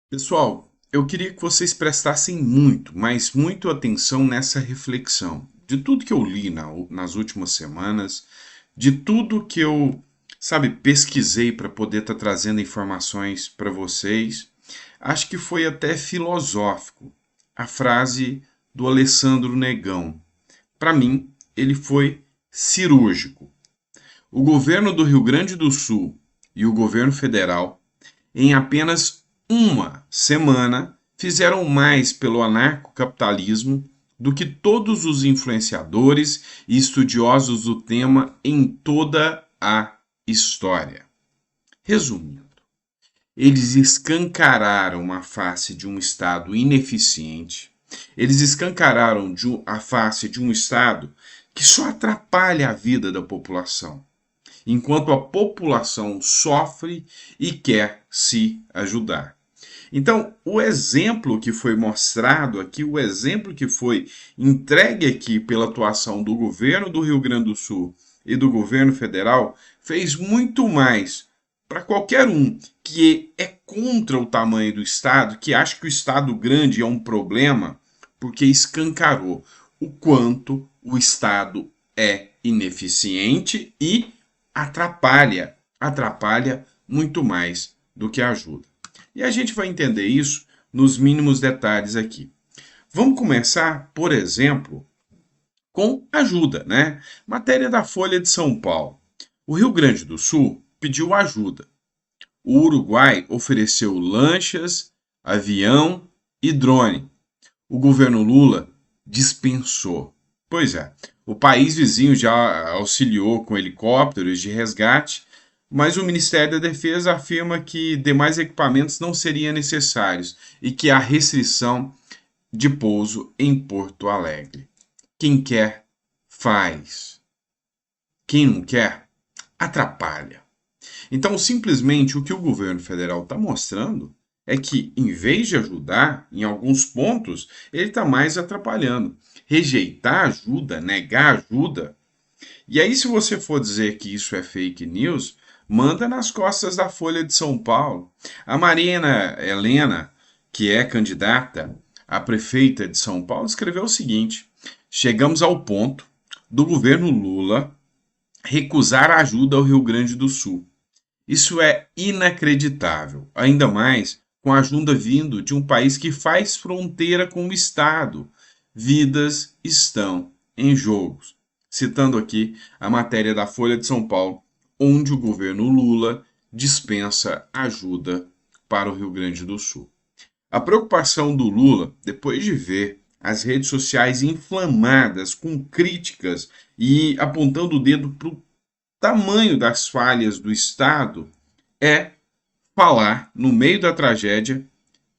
Pessoal, eu queria que vocês prestassem muito, mas muito atenção nessa reflexão. De tudo que eu li nas últimas semanas, de tudo que eu, pesquisei para poder estar trazendo informações para vocês, acho que foi até filosófico a frase do Alessandro Negão. Para mim, ele foi cirúrgico. O governo do Rio Grande do Sul e o governo federal em apenas uma semana, fizeram mais pelo anarcocapitalismo do que todos os influenciadores e estudiosos do tema em toda a história. Resumindo, eles escancararam a face de um Estado ineficiente, eles escancararam a face de um Estado que só atrapalha a vida da população, enquanto a população sofre e quer se ajudar. Então, o exemplo que foi mostrado aqui, o exemplo que foi entregue aqui pela atuação do governo do Rio Grande do Sul e do governo federal, fez muito mais para qualquer um que é contra o tamanho do Estado, que acha que o Estado grande é um problema, porque escancarou o quanto o Estado é ineficiente e atrapalha muito mais do que ajuda. E a gente vai entender isso nos mínimos detalhes aqui. Vamos começar, por exemplo, com ajuda, né? Matéria da Folha de São Paulo. O Rio Grande do Sul pediu ajuda. O Uruguai ofereceu lanchas, avião e drone. O governo Lula dispensou. Pois é, o país vizinho já auxiliou com helicópteros de resgate, mas o Ministério da Defesa afirma que demais equipamentos não seriam necessários e que há restrição de pouso em Porto Alegre. Quem quer, faz. Quem não quer, atrapalha. Então, simplesmente o que o governo federal está mostrando é que, em vez de ajudar, em alguns pontos, ele está mais atrapalhando. Rejeitar ajuda, negar ajuda. E aí, se você for dizer que isso é fake news, manda nas costas da Folha de São Paulo. A Marina Helena, que é candidata a prefeita de São Paulo, escreveu o seguinte: chegamos ao ponto do governo Lula recusar ajuda ao Rio Grande do Sul. Isso é inacreditável, ainda mais com a ajuda vindo de um país que faz fronteira com o Estado. Vidas estão em jogo. Citando aqui a matéria da Folha de São Paulo, onde o governo Lula dispensa ajuda para o Rio Grande do Sul. A preocupação do Lula, depois de ver as redes sociais inflamadas com críticas e apontando o dedo para o tamanho das falhas do Estado, é falar, no meio da tragédia,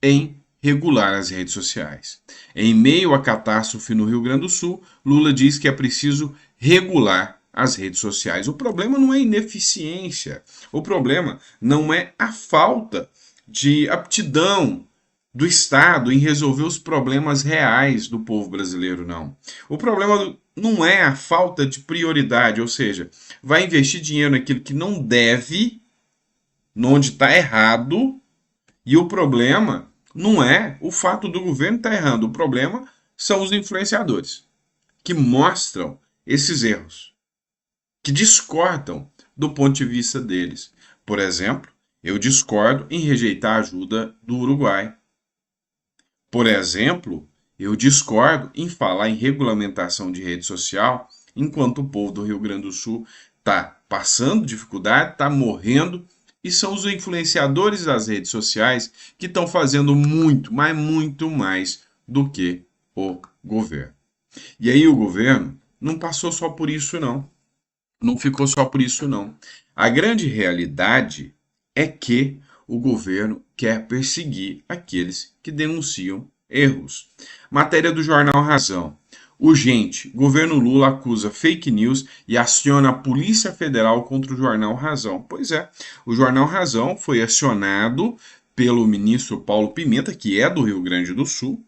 em regular as redes sociais. Em meio à catástrofe no Rio Grande do Sul, Lula diz que é preciso regular as redes sociais. O problema não é ineficiência, o problema não é a falta de aptidão do Estado em resolver os problemas reais do povo brasileiro, não. O problema não é a falta de prioridade, ou seja, vai investir dinheiro naquilo que não deve, onde está errado, e o problema não é o fato do governo estar errando, o problema são os influenciadores que mostram esses erros, que discordam do ponto de vista deles. Por exemplo, eu discordo em rejeitar a ajuda do Uruguai. Por exemplo, eu discordo em falar em regulamentação de rede social, enquanto o povo do Rio Grande do Sul está passando dificuldade, está morrendo, e são os influenciadores das redes sociais que estão fazendo muito, mas muito mais do que o governo. E aí o governo não passou só por isso, não. Não ficou só por isso, não. A grande realidade é que o governo quer perseguir aqueles que denunciam erros. Matéria do jornal Razão. Urgente. Governo Lula acusa fake news e aciona a Polícia Federal contra o jornal Razão. Pois é, o jornal Razão foi acionado pelo ministro Paulo Pimenta, que é do Rio Grande do Sul,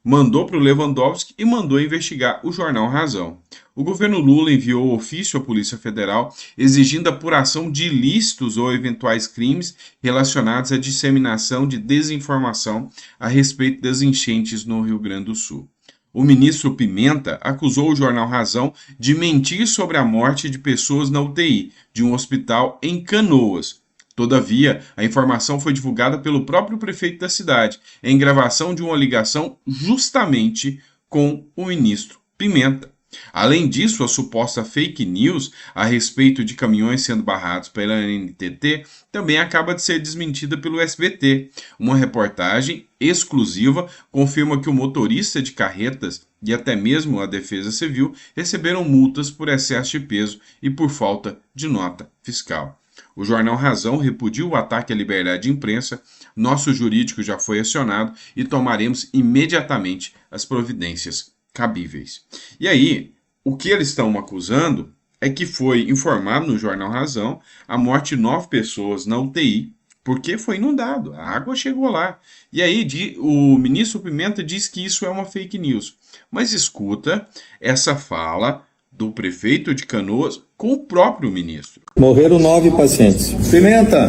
mandou para o Lewandowski e mandou investigar o jornal Razão. O governo Lula enviou ofício à Polícia Federal exigindo apuração de ilícitos ou eventuais crimes relacionados à disseminação de desinformação a respeito das enchentes no Rio Grande do Sul. O ministro Pimenta acusou o jornal Razão de mentir sobre a morte de pessoas na UTI de um hospital em Canoas. Todavia, a informação foi divulgada pelo próprio prefeito da cidade, em gravação de uma ligação justamente com o ministro Pimenta. Além disso, a suposta fake news a respeito de caminhões sendo barrados pela NTT também acaba de ser desmentida pelo SBT. Uma reportagem exclusiva confirma que o motorista de carretas e até mesmo a Defesa Civil receberam multas por excesso de peso e por falta de nota fiscal. O jornal Razão repudiu o ataque à liberdade de imprensa, nosso jurídico já foi acionado e tomaremos imediatamente as providências cabíveis. E aí, o que eles estão acusando é que foi informado no jornal Razão a morte de 9 pessoas na UTI, porque foi inundado, a água chegou lá. E aí o ministro Pimenta diz que isso é uma fake news. Mas escuta essa fala do prefeito de Canoas com o próprio ministro. Morreram 9 pacientes. Pimenta,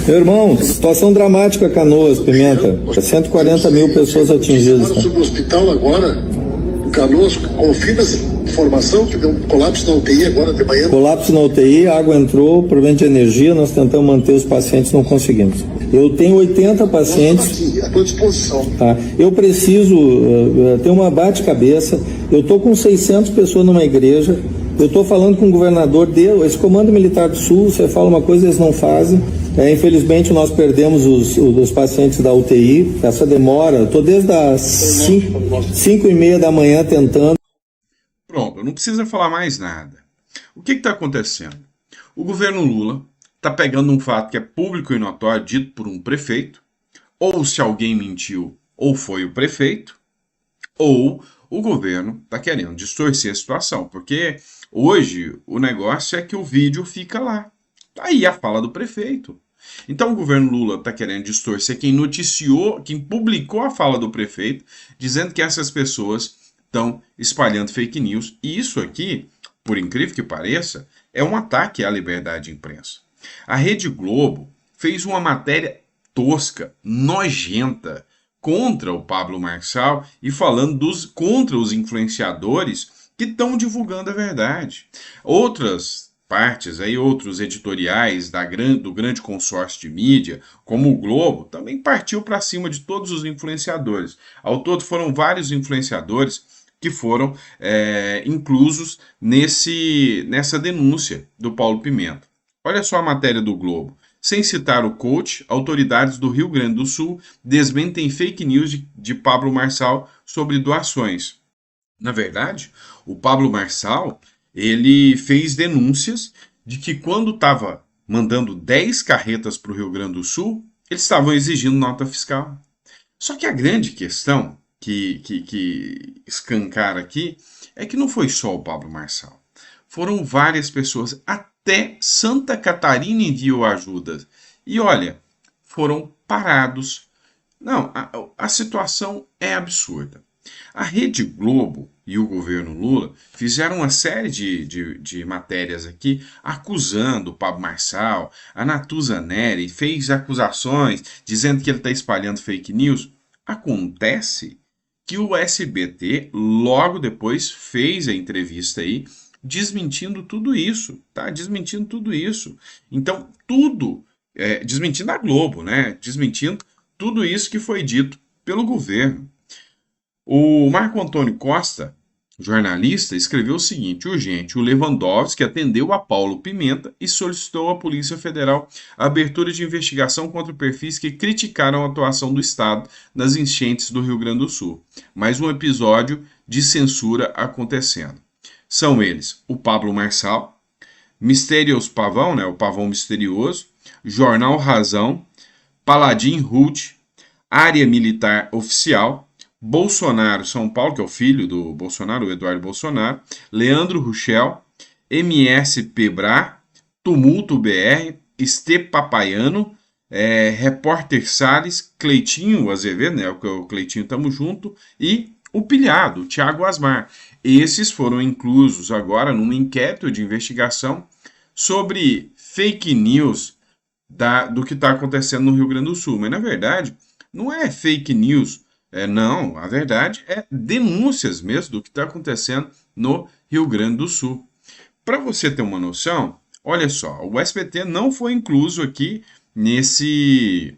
meu irmão, situação dramática Canoas, Pimenta. 140 mil pessoas atingidas. Agora sobre o hospital agora, Canoas, confirma essa informação que deu um colapso na UTI agora de manhã. Colapso na UTI, a água entrou, problema de energia, nós tentamos manter os pacientes, não conseguimos. Eu tenho 80 pacientes. Aqui, à tua disposição. Tá? Eu preciso ter uma bate-cabeça. Eu estou com 600 pessoas numa igreja. Eu estou falando com o governador esse Comando Militar do Sul, você fala uma coisa, eles não fazem. Infelizmente, nós perdemos os pacientes da UTI. Essa demora, estou desde as 5h30 da manhã tentando. Pronto, não precisa falar mais nada. O que está acontecendo? O governo Lula está pegando um fato que é público e notório, dito por um prefeito, ou se alguém mentiu, ou foi o prefeito, ou o governo está querendo distorcer a situação, porque hoje o negócio é que o vídeo fica lá. Tá aí a fala do prefeito. Então o governo Lula está querendo distorcer quem noticiou, quem publicou a fala do prefeito, dizendo que essas pessoas estão espalhando fake news. E isso aqui, por incrível que pareça, é um ataque à liberdade de imprensa. A Rede Globo fez uma matéria tosca, nojenta, contra o Pablo Marçal e falando contra os influenciadores que estão divulgando a verdade. Outras partes, aí, outros editoriais do grande consórcio de mídia, como o Globo, também partiu para cima de todos os influenciadores. Ao todo foram vários influenciadores que foram inclusos nessa denúncia do Paulo Pimenta. Olha só a matéria do Globo. Sem citar o coach, autoridades do Rio Grande do Sul desmentem fake news de Pablo Marçal sobre doações. Na verdade, o Pablo Marçal, ele fez denúncias de que quando estava mandando 10 carretas para o Rio Grande do Sul, eles estavam exigindo nota fiscal. Só que a grande questão que escancara aqui é que não foi só o Pablo Marçal. Foram várias pessoas, até Santa Catarina enviou ajuda. E olha, foram parados. Não, a situação é absurda. A Rede Globo e o governo Lula fizeram uma série de matérias aqui acusando o Pablo Marçal, a Natuza Neri fez acusações dizendo que ele está espalhando fake news. Acontece que o SBT logo depois fez a entrevista aí desmentindo tudo isso, tá? Desmentindo tudo isso. Então, desmentindo a Globo, né? Desmentindo tudo isso que foi dito pelo governo. O Marco Antônio Costa, jornalista, escreveu o seguinte: urgente, o Lewandowski atendeu a Paulo Pimenta e solicitou à Polícia Federal a abertura de investigação contra perfis que criticaram a atuação do Estado nas enchentes do Rio Grande do Sul. Mais um episódio de censura acontecendo. São eles o Pablo Marçal, Mistérios Pavão, né, o Pavão Misterioso, Jornal Razão, Paladin Ruth, Área Militar Oficial, Bolsonaro São Paulo, que é o filho do Bolsonaro, o Eduardo Bolsonaro, Leandro Ruchel, MSP Bra, Tumulto BR, Este Papaiano, Repórter Salles, Cleitinho Azevedo, né, o Cleitinho Tamo Junto, e o pilhado, Thiago Asmar. Esses foram inclusos agora num inquérito de investigação sobre fake news do que está acontecendo no Rio Grande do Sul. Mas, na verdade, não é fake news, não. A verdade é denúncias mesmo do que está acontecendo no Rio Grande do Sul. Para você ter uma noção, olha só, o SBT não foi incluso aqui nesse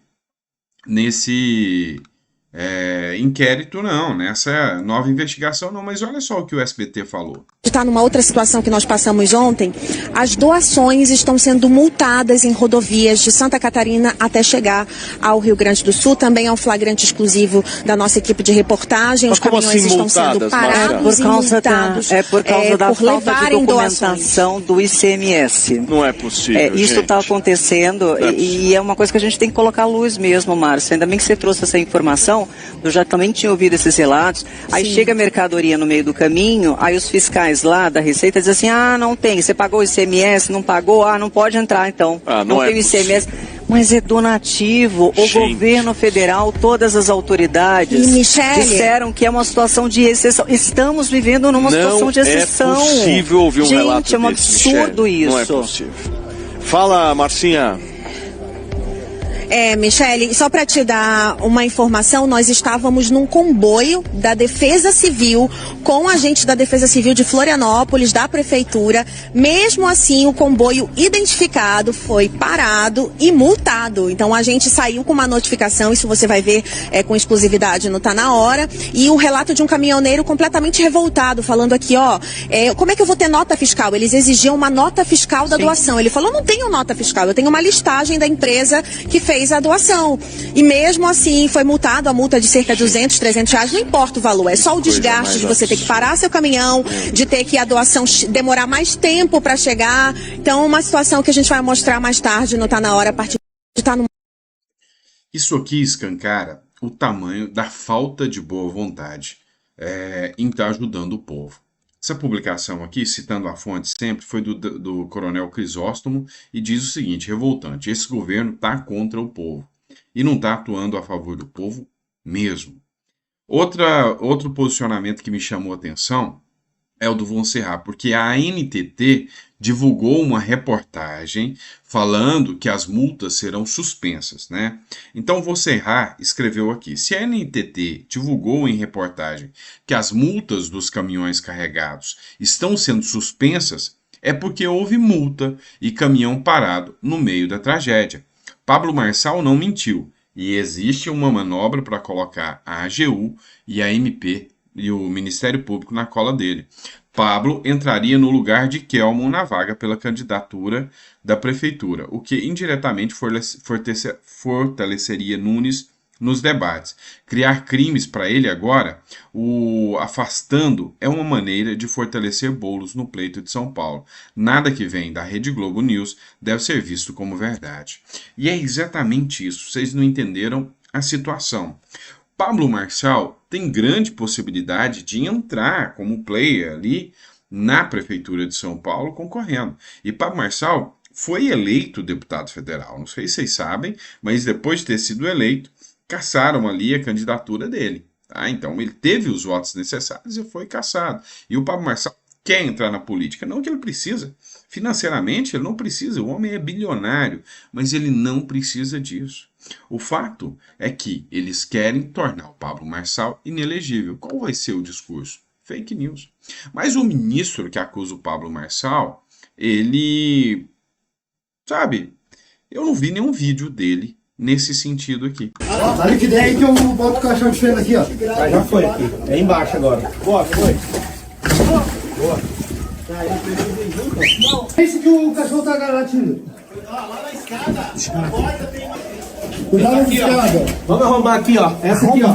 inquérito, não, nessa nova investigação, não. Mas olha só o que o SBT falou. Está numa outra situação que nós passamos ontem, as doações estão sendo multadas em rodovias de Santa Catarina até chegar ao Rio Grande do Sul. Também é um flagrante exclusivo da nossa equipe de reportagem. Mas os caminhões assim, estão multadas, sendo parados e multados por causa da falta de documentação doações. do ICMS. Não é possível, Isso está acontecendo e é uma coisa que a gente tem que colocar à luz mesmo, Márcio. Ainda bem que você trouxe essa informação. Eu já também tinha ouvido esses relatos. Aí chega a mercadoria no meio do caminho, aí os fiscais lá da Receita dizem assim, não tem, você pagou o ICMS, não pagou, não pode entrar então. Não tem o ICMS. Mas é donativo. O governo federal, todas as autoridades disseram que é uma situação de exceção. Estamos vivendo numa situação de exceção. Não é possível ouvir um relato desse, é um absurdo Michele. isso. Não é possível. Fala, Marcinha. Michele, só para te dar uma informação, nós estávamos num comboio da Defesa Civil com agentes da Defesa Civil de Florianópolis, da Prefeitura. Mesmo assim, o comboio identificado foi parado e multado. Então, a gente saiu com uma notificação, isso você vai ver com exclusividade no Tá Na Hora, e o relato de um caminhoneiro completamente revoltado, falando aqui, como é que eu vou ter nota fiscal? Eles exigiam uma nota fiscal da doação. Ele falou, não tenho nota fiscal, eu tenho uma listagem da empresa que fez a doação. E mesmo assim foi multado, a multa de cerca de 200, 300 reais, não importa o valor, é só o desgaste de você ter que parar seu caminhão, de ter que a doação demorar mais tempo para chegar. Então, uma situação que a gente vai mostrar mais tarde no Tá Na Hora, a partir de estar no... Isso aqui escancara o tamanho da falta de boa vontade em estar ajudando o povo. Essa publicação aqui, citando a fonte sempre, foi do Coronel Crisóstomo e diz o seguinte, revoltante, esse governo está contra o povo e não está atuando a favor do povo mesmo. Outro posicionamento que me chamou a atenção é o do Von Serra, porque a ANTT divulgou uma reportagem falando que as multas serão suspensas, né? Então, Von Serra escreveu aqui, se a ANTT divulgou em reportagem que as multas dos caminhões carregados estão sendo suspensas, é porque houve multa e caminhão parado no meio da tragédia. Pablo Marçal não mentiu, e existe uma manobra para colocar a AGU e a MP e o Ministério Público na cola dele. Pablo entraria no lugar de Kelmon na vaga pela candidatura da prefeitura, o que indiretamente fortaleceria Nunes nos debates. Criar crimes para ele agora, o afastando, é uma maneira de fortalecer Boulos no pleito de São Paulo. Nada que vem da Rede Globo News deve ser visto como verdade. E é exatamente isso, vocês não entenderam a situação. Pablo Marçal tem grande possibilidade de entrar como player ali na Prefeitura de São Paulo concorrendo. E Pablo Marçal foi eleito deputado federal, não sei se vocês sabem, mas depois de ter sido eleito, cassaram ali a candidatura dele. Tá? Então ele teve os votos necessários e foi cassado. E o Pablo Marçal quer entrar na política, não que ele precisa. Financeiramente ele não precisa, o homem é bilionário, mas ele não precisa disso. O fato é que eles querem tornar o Pablo Marçal inelegível. Qual vai ser o discurso? Fake news. Mas o ministro que acusa o Pablo Marçal, ele... Sabe, eu não vi nenhum vídeo dele nesse sentido aqui. Olha que daí que eu boto o caixão de feno aqui, ó. Já foi aqui. É embaixo agora. Boa, foi. Boa. Esse que o cachorro tá latindo. Lá na escada. A porta tem uma... Cuidado na escada. Vamos arrombar aqui, ó. Essa aqui, ó.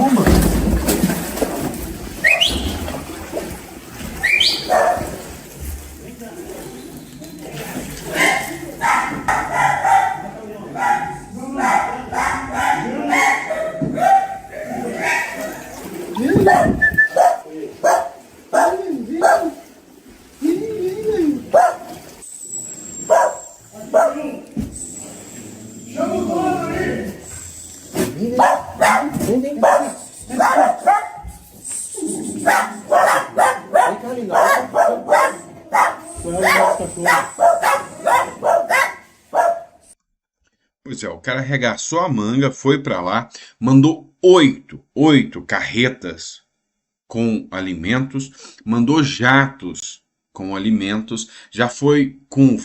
Chama o dono aí! Vem cá. Vem cá, linda. Qual é o nosso cachorro? Pois é, o cara arregaçou a manga, foi para lá, mandou oito carretas com alimentos, mandou jatos com alimentos, já foi com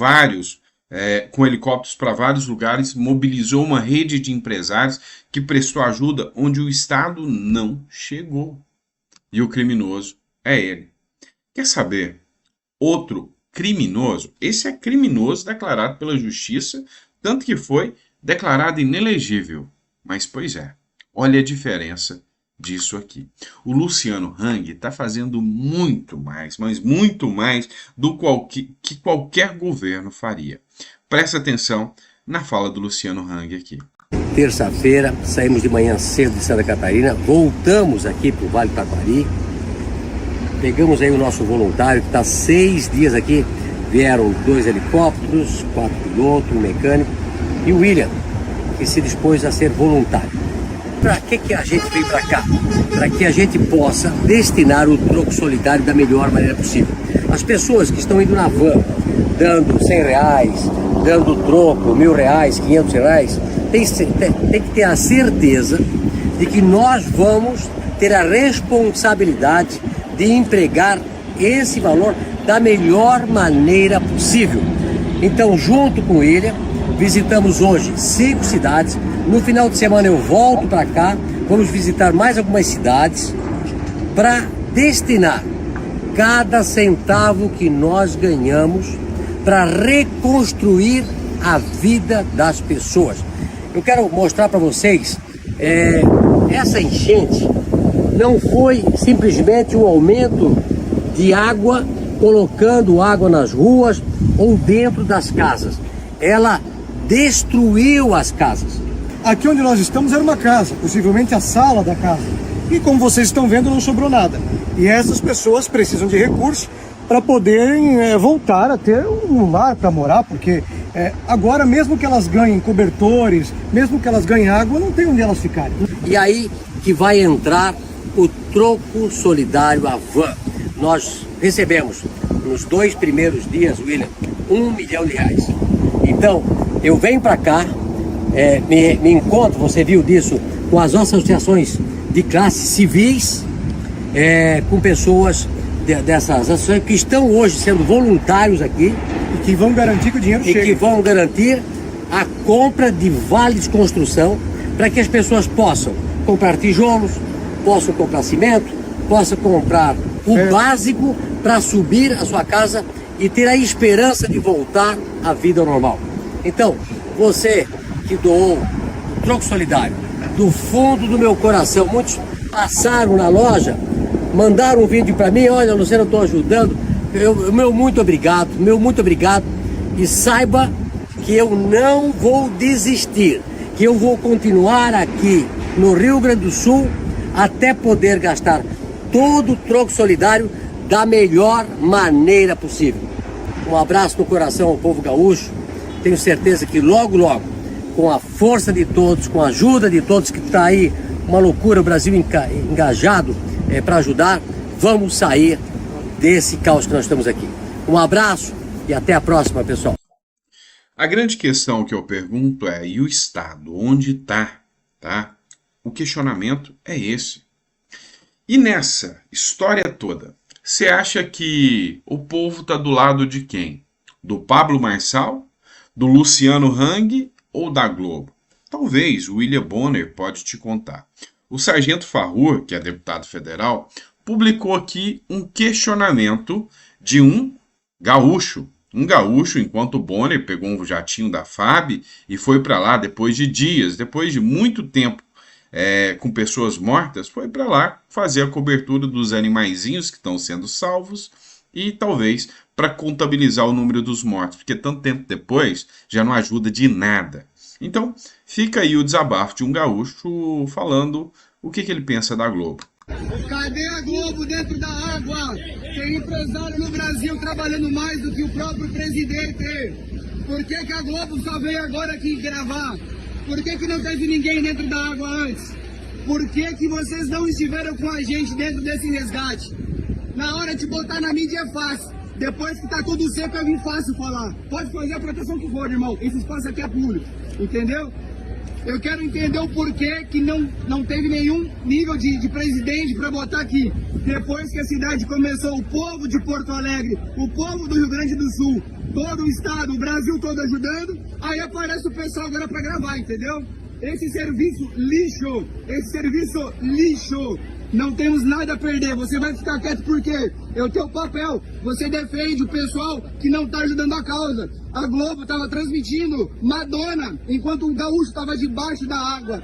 com helicópteros para vários lugares, mobilizou uma rede de empresários que prestou ajuda onde o Estado não chegou. E o criminoso é ele. Quer saber? Outro criminoso, esse é criminoso declarado pela justiça, tanto que foi declarado inelegível. Mas, pois é, olha a diferença disso aqui. O Luciano Hang está fazendo muito mais, mas muito mais do que qualquer governo faria. Presta atenção na fala do Luciano Hang aqui. Terça-feira, saímos de manhã cedo de Santa Catarina, voltamos aqui para o Vale do Taquari, pegamos aí o nosso voluntário que está 6 dias aqui, vieram 2 helicópteros, 4 pilotos, um mecânico e o William, que se dispôs a ser voluntário. Para que a gente veio para cá? Para que a gente possa destinar o troco solidário da melhor maneira possível. As pessoas que estão indo na van, dando R$100, dando troco, R$1.000, R$500, tem que ter a certeza de que nós vamos ter a responsabilidade de empregar esse valor da melhor maneira possível. Então, junto com ele, visitamos hoje 5 cidades. No final de semana eu volto para cá, vamos visitar mais algumas cidades para destinar cada centavo que nós ganhamos para reconstruir a vida das pessoas. Eu quero mostrar para vocês, essa enchente não foi simplesmente um aumento de água, colocando água nas ruas ou dentro das casas. Ela destruiu as casas. Aqui onde nós estamos era uma casa, possivelmente a sala da casa. E como vocês estão vendo, não sobrou nada. E essas pessoas precisam de recursos para poderem voltar a ter um lar para morar, porque agora, mesmo que elas ganhem cobertores, mesmo que elas ganhem água, não tem onde elas ficarem. E aí que vai entrar o troco solidário à van. Nós recebemos, nos 2 primeiros dias, William, R$1 milhão. Então, eu venho para cá, me encontro, você viu disso, com as nossas associações de classes civis, com pessoas dessas associações que estão hoje sendo voluntários aqui. E que vão garantir que o dinheiro chegue. E que vão garantir a compra de vales de construção para que as pessoas possam comprar tijolos, possam comprar cimento, possam comprar o básico para subir a sua casa e ter a esperança de voltar à vida normal. Então, você que doou o troco solidário, do fundo do meu coração, muitos passaram na loja, mandaram um vídeo para mim, olha, Luciano, eu estou ajudando, meu muito obrigado, e saiba que eu não vou desistir, que eu vou continuar aqui no Rio Grande do Sul até poder gastar todo o troco solidário da melhor maneira possível. Um abraço no coração ao povo gaúcho, tenho certeza que logo, logo, com a força de todos, com a ajuda de todos, que está aí uma loucura, o Brasil engajado para ajudar, vamos sair desse caos que nós estamos aqui. Um abraço e até a próxima, pessoal. A grande questão que eu pergunto é, e o Estado, onde está? Tá? O questionamento é esse. E nessa história toda, você acha que o povo está do lado de quem? Do Pablo Marçal? Do Luciano Hang ou da Globo? Talvez o William Bonner pode te contar. O Sargento Farrur, que é deputado federal, publicou aqui um questionamento de um gaúcho. Um gaúcho, enquanto o Bonner pegou um jatinho da FAB e foi para lá depois de dias, depois de muito tempo com pessoas mortas, foi para lá fazer a cobertura dos animaizinhos que estão sendo salvos e talvez para contabilizar o número dos mortos, porque tanto tempo depois já não ajuda de nada. Então, fica aí o desabafo de um gaúcho falando o que ele pensa da Globo. Cadê a Globo dentro da água? Tem empresário no Brasil trabalhando mais do que o próprio presidente. Por que a Globo só veio agora aqui gravar? Por que não teve ninguém dentro da água antes? Por que vocês não estiveram com a gente dentro desse resgate? Na hora de botar na mídia é fácil. Depois que tá tudo seco é vir fácil falar. Pode fazer a proteção que for, irmão. Esse espaço aqui é público. Entendeu? Eu quero entender o porquê que não teve nenhum nível de presidente para botar aqui. Depois que a cidade começou, o povo de Porto Alegre, o povo do Rio Grande do Sul, todo o estado, o Brasil todo ajudando, aí aparece o pessoal agora para gravar, entendeu? Esse serviço lixo, não temos nada a perder. Você vai ficar quieto porque é o teu papel. Você defende o pessoal que não está ajudando a causa. A Globo estava transmitindo Madonna, enquanto o gaúcho estava debaixo da água.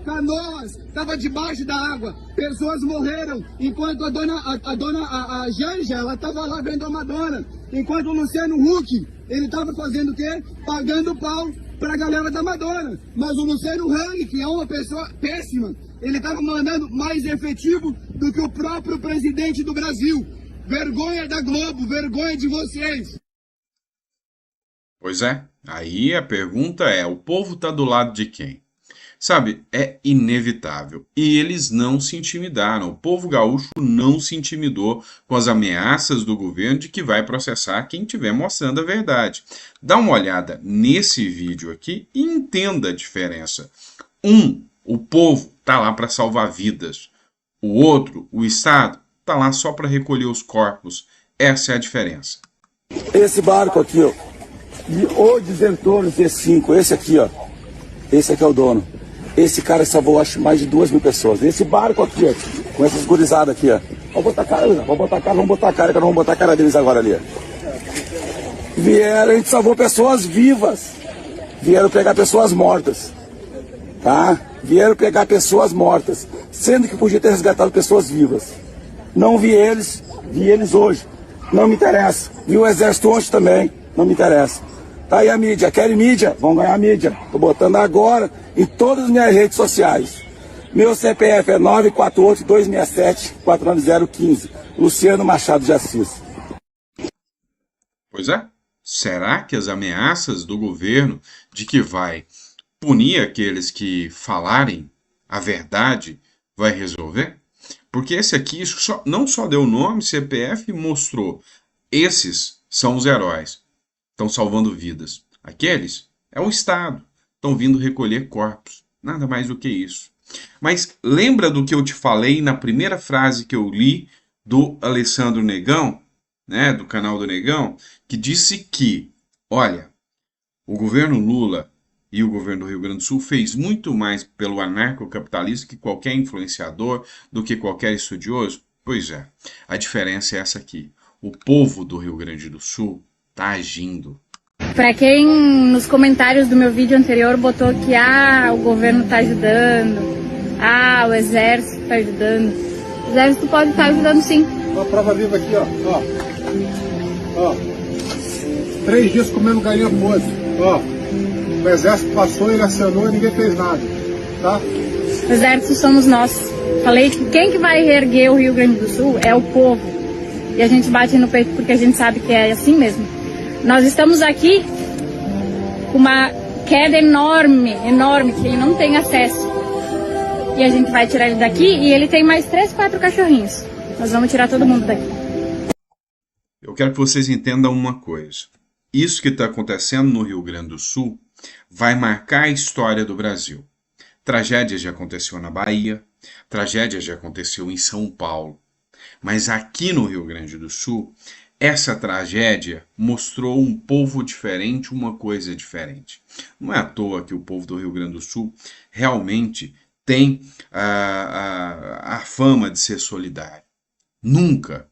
Canoas estava debaixo da água. Pessoas morreram, enquanto a Janja, ela estava lá vendo a Madonna. Enquanto o Luciano Huck, ele estava fazendo o quê? Pagando pau para a galera da Madonna. Mas o Luciano Hang, que é uma pessoa péssima, ele estava mandando mais efetivo do que o próprio presidente do Brasil. Vergonha da Globo, vergonha de vocês. Pois é, aí a pergunta é, o povo está do lado de quem? Sabe, é inevitável. E eles não se intimidaram. O povo gaúcho não se intimidou com as ameaças do governo de que vai processar quem estiver mostrando a verdade. Dá uma olhada nesse vídeo aqui e entenda a diferença. O povo está lá para salvar vidas. O outro, o Estado, está lá só para recolher os corpos. Essa é a diferença. Esse barco aqui, ó, o desentorno V5, esse aqui, ó, esse aqui é o dono. Esse cara salvou, acho, mais de 2.000 pessoas. Esse barco aqui, ó, com essas gurizadas aqui, ó. Vamos botar a cara, que não vamos botar a cara deles agora ali, ó. Vieram, a gente salvou pessoas vivas. Vieram pegar pessoas mortas. Tá? Vieram pegar pessoas mortas. Sendo que podia ter resgatado pessoas vivas. Não vi eles hoje. Não me interessa. Vi o exército ontem também. Não me interessa. Tá aí a mídia. Querem mídia? Vão ganhar mídia. Tô botando agora em todas as minhas redes sociais. Meu CPF é 948-267-49015. Luciano Machado de Assis. Pois é. Será que as ameaças do governo de que vai punir aqueles que falarem a verdade vai resolver? Porque esse aqui não só deu nome, CPF, e mostrou. Esses são os heróis. Estão salvando vidas. Aqueles é o Estado. Estão vindo recolher corpos. Nada mais do que isso. Mas lembra do que eu te falei na primeira frase que eu li do Alessandro Negão, né, do canal do Negão, que disse que, olha, o governo Lula e o governo do Rio Grande do Sul fez muito mais pelo anarcocapitalismo que qualquer influenciador, do que qualquer estudioso? Pois é, a diferença é essa aqui. O povo do Rio Grande do Sul está agindo. Para quem nos comentários do meu vídeo anterior botou que o governo está ajudando, o exército está ajudando. O exército pode estar ajudando sim. Uma prova viva aqui, ó. 3 dias comendo galinha podre. O exército passou, ele acionou e ninguém fez nada, tá? O exército somos nós. Falei que quem que vai reerguer o Rio Grande do Sul é o povo. E a gente bate no peito porque a gente sabe que é assim mesmo. Nós estamos aqui com uma queda enorme, que ele não tem acesso. E a gente vai tirar ele daqui e ele tem mais 3, 4 cachorrinhos. Nós vamos tirar todo mundo daqui. Eu quero que vocês entendam uma coisa. Isso que está acontecendo no Rio Grande do Sul vai marcar a história do Brasil. Tragédia já aconteceu na Bahia, tragédia já aconteceu em São Paulo. Mas aqui no Rio Grande do Sul, essa tragédia mostrou um povo diferente, uma coisa diferente. Não é à toa que o povo do Rio Grande do Sul realmente tem a fama de ser solidário. Nunca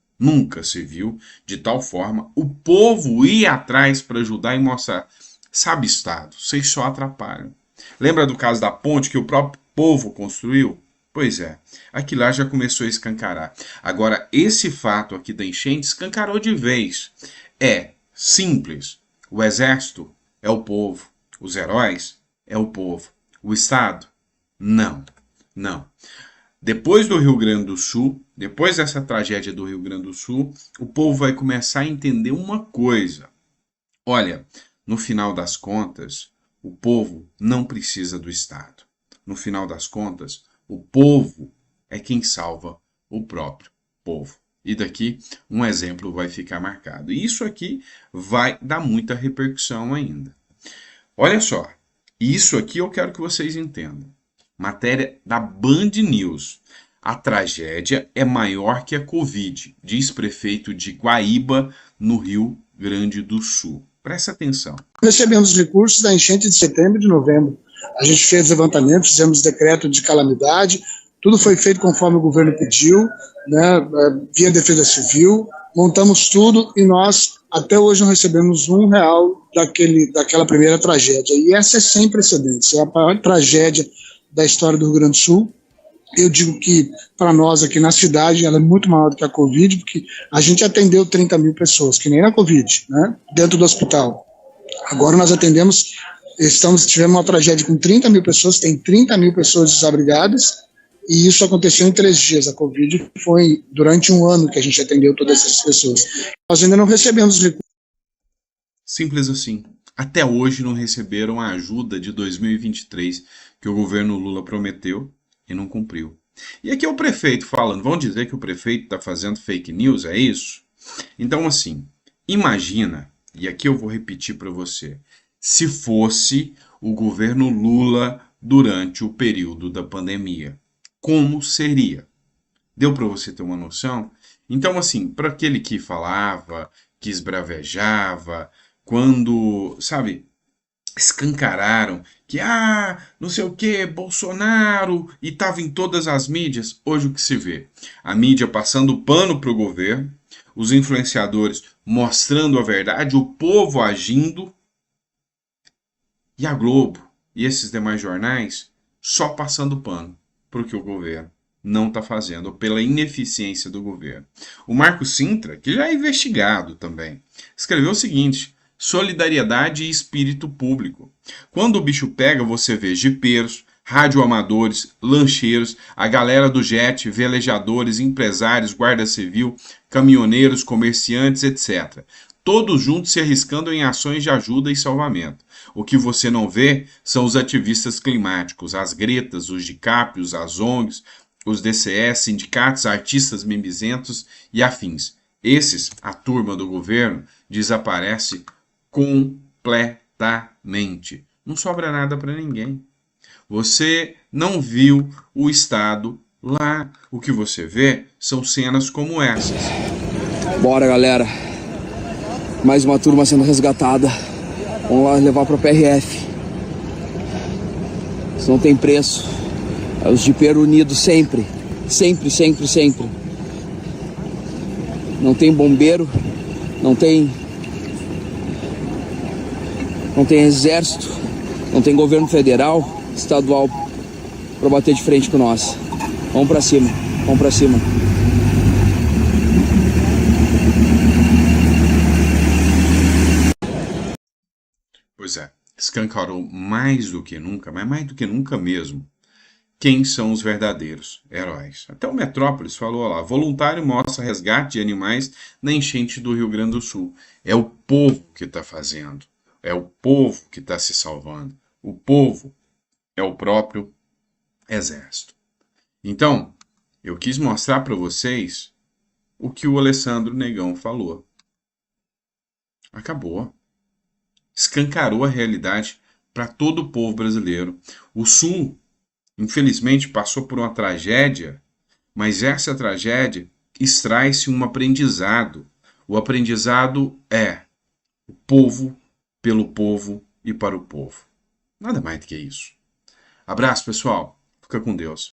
se viu de tal forma o povo ir atrás para ajudar e mostrar, sabe, Estado, vocês só atrapalham. Lembra do caso da ponte que o próprio povo construiu? Pois é, aqui lá já começou a escancarar. Agora, esse fato aqui da enchente escancarou de vez. É simples. O exército é o povo. Os heróis é o povo. O Estado? Não. Depois do Rio Grande do Sul, depois dessa tragédia do Rio Grande do Sul, o povo vai começar a entender uma coisa. Olha, no final das contas, O povo não precisa do Estado. No final das contas, o povo é quem salva o próprio povo. E daqui um exemplo vai ficar marcado. E isso aqui vai dar muita repercussão ainda. Olha só, isso aqui eu quero que vocês entendam. Matéria da Band News. A tragédia é maior que a Covid, diz prefeito de Guaíba, no Rio Grande do Sul. Presta atenção. Recebemos recursos da enchente de setembro e de novembro. A gente fez levantamento, fizemos decreto de calamidade, tudo foi feito conforme o governo pediu, né, via Defesa Civil, montamos tudo e nós até hoje não recebemos R$1 daquela primeira tragédia. E essa é sem precedentes, é a maior tragédia da história do Rio Grande do Sul. Eu digo que, para nós aqui na cidade, ela é muito maior do que a Covid, porque a gente atendeu 30 mil pessoas, que nem na Covid, né, dentro do hospital. Agora nós atendemos, tivemos uma tragédia com 30 mil pessoas, tem 30 mil pessoas desabrigadas, e isso aconteceu em 3 dias. A Covid foi durante 1 ano que a gente atendeu todas essas pessoas. Nós ainda não recebemos recursos. Simples assim. Até hoje não receberam a ajuda de 2023 que o governo Lula prometeu e não cumpriu. E aqui é o prefeito falando, vão dizer que o prefeito está fazendo fake news, é isso? Então assim, imagina, e aqui eu vou repetir para você, se fosse o governo Lula durante o período da pandemia, como seria? Deu para você ter uma noção? Então assim, para aquele que falava, que esbravejava, quando, sabe, escancararam que, não sei o que, Bolsonaro, e estava em todas as mídias, hoje o que se vê? A mídia passando pano para o governo, os influenciadores mostrando a verdade, o povo agindo, e a Globo e esses demais jornais só passando pano para o que o governo não está fazendo, ou pela ineficiência do governo. O Marco Sintra, que já é investigado também, escreveu o seguinte: solidariedade e espírito público. Quando o bicho pega, você vê jipeiros, radioamadores, lancheiros, a galera do jet, velejadores, empresários, guarda civil, caminhoneiros, comerciantes, etc. Todos juntos se arriscando em ações de ajuda e salvamento. O que você não vê são os ativistas climáticos, as gretas, os dicápios, as ONGs, os DCS, sindicatos, artistas mimizentos e afins. Esses, a turma do governo, desaparece completamente. Não sobra nada para ninguém. Você não viu o Estado lá. O que você vê são cenas como essas. Bora, galera. Mais uma turma sendo resgatada. Vamos lá levar para o PRF. Isso não tem preço. É os jipeiros unidos sempre. Sempre, sempre, sempre. Não tem bombeiro. Não tem exército. Não tem governo federal, estadual para bater de frente com nós. Vamos para cima. Vamos para cima. Pois é, escancarou mais do que nunca, mas mais do que nunca mesmo, quem são os verdadeiros heróis. Até o Metrópolis falou lá, voluntário mostra resgate de animais na enchente do Rio Grande do Sul. É o povo que está fazendo, é o povo que está se salvando. O povo é o próprio exército. Então, eu quis mostrar para vocês o que o Alessandro Negão falou. Acabou. Escancarou a realidade para todo o povo brasileiro. O Sul, infelizmente, passou por uma tragédia, mas essa tragédia extrai-se um aprendizado. O aprendizado é o povo, pelo povo e para o povo. Nada mais do que isso. Abraço, pessoal. Fica com Deus.